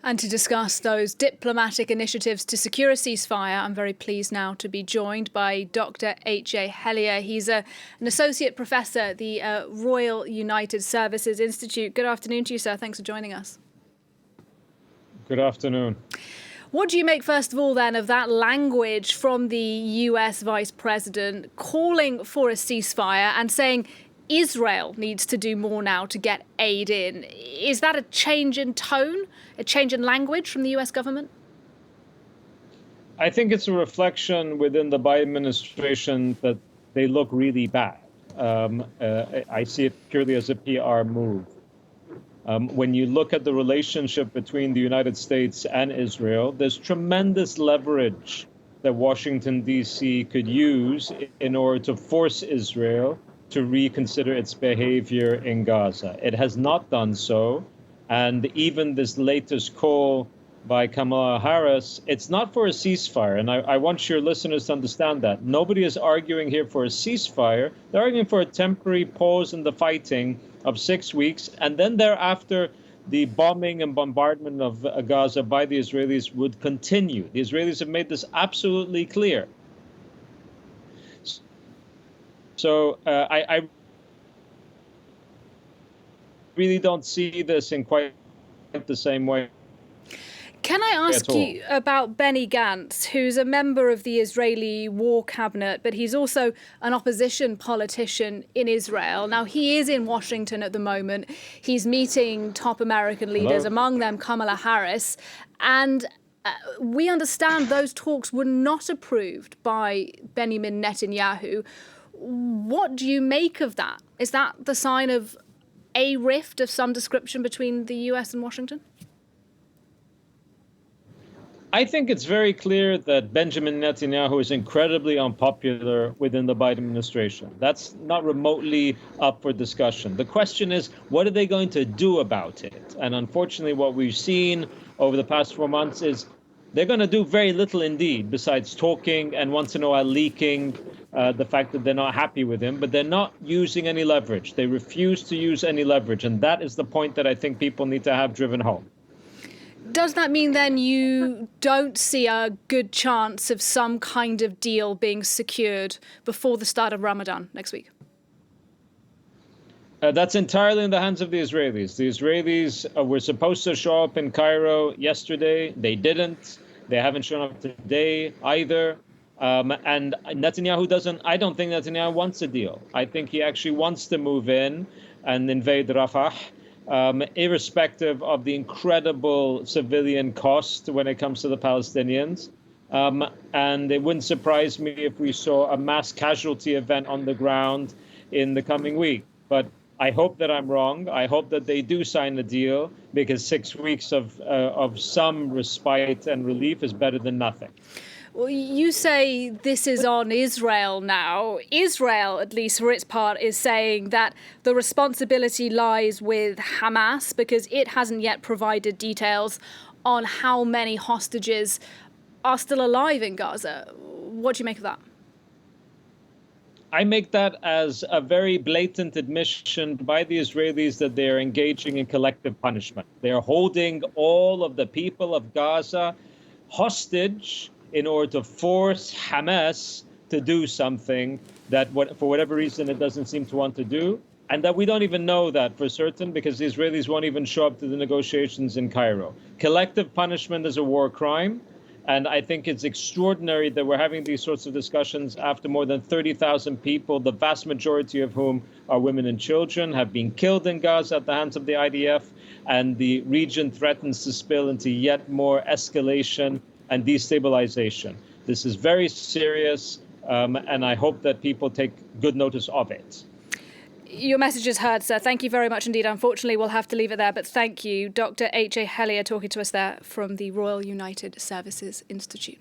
And to discuss those diplomatic initiatives to secure a ceasefire, I'm very pleased now to be joined by Dr H A Hellyer. He's an associate professor at the Royal United Services Institute. Good afternoon to you, sir. Thanks for joining us. Good afternoon. What do you make, first of all, then, of that language from the US Vice President calling for a ceasefire and saying Israel needs to do more now to get aid in? Is that a change in tone, a change in language from the US government? I think it's a reflection within the Biden administration that they look really bad. I see it purely as a PR move. When you look at the relationship between the United States and Israel, there's tremendous leverage that Washington, D.C. could use in order to force Israel to reconsider its behavior in Gaza. It has not done so. And even this latest call by Kamala Harris, it's not for a ceasefire. And I want your listeners to understand that. Nobody is arguing here for a ceasefire. They're arguing for a temporary pause in the fighting of 6 weeks. And then thereafter, the bombing and bombardment of Gaza by the Israelis would continue. The Israelis have made this absolutely clear. So I really don't see this in quite the same way. Can I ask you about Benny Gantz, who's a member of the Israeli war cabinet, but he's also an opposition politician in Israel. Now, he is in Washington at the moment. He's meeting top American leaders, among them Kamala Harris. And we understand those talks were not approved by Benjamin Netanyahu. What do you make of that? Is that the sign of a rift of some description between the US and Washington? I think it's very clear that Benjamin Netanyahu is incredibly unpopular within the Biden administration. That's not remotely up for discussion. The question is, what are they going to do about it? And unfortunately, what we've seen over the past 4 months is they're going to do very little indeed, besides talking and once in a while leaking the fact that they're not happy with him, but they're not using any leverage. They refuse to use any leverage. And that is the point that I think people need to have driven home. Does that mean then you don't see a good chance of some kind of deal being secured before the start of Ramadan next week? That's entirely in the hands of the Israelis. The Israelis were supposed to show up in Cairo yesterday. They didn't. They haven't shown up today either. And Netanyahu I don't think Netanyahu wants a deal. I think he actually wants to move in and invade Rafah. Irrespective of the incredible civilian cost when it comes to the Palestinians. And it wouldn't surprise me if we saw a mass casualty event on the ground in the coming week. But I hope that I'm wrong. I hope that they do sign a deal, because 6 weeks of some respite and relief is better than nothing. Well, you say this is on Israel now. Israel, at least for its part, is saying that the responsibility lies with Hamas because it hasn't yet provided details on how many hostages are still alive in Gaza. What do you make of that? I make that as a very blatant admission by the Israelis that they are engaging in collective punishment. They are holding all of the people of Gaza hostage in order to force Hamas to do something that, for whatever reason, it doesn't seem to want to do. And that we don't even know that for certain, because the Israelis won't even show up to the negotiations in Cairo. Collective punishment is a war crime. And I think it's extraordinary that we're having these sorts of discussions after more than 30,000 people, the vast majority of whom are women and children, have been killed in Gaza at the hands of the IDF. And the region threatens to spill into yet more escalation and destabilization. This is very serious, and I hope that people take good notice of it. Your message is heard, sir. Thank you very much indeed. Unfortunately, we'll have to leave it there, but thank you. Dr H A Hellyer talking to us there from the Royal United Services Institute.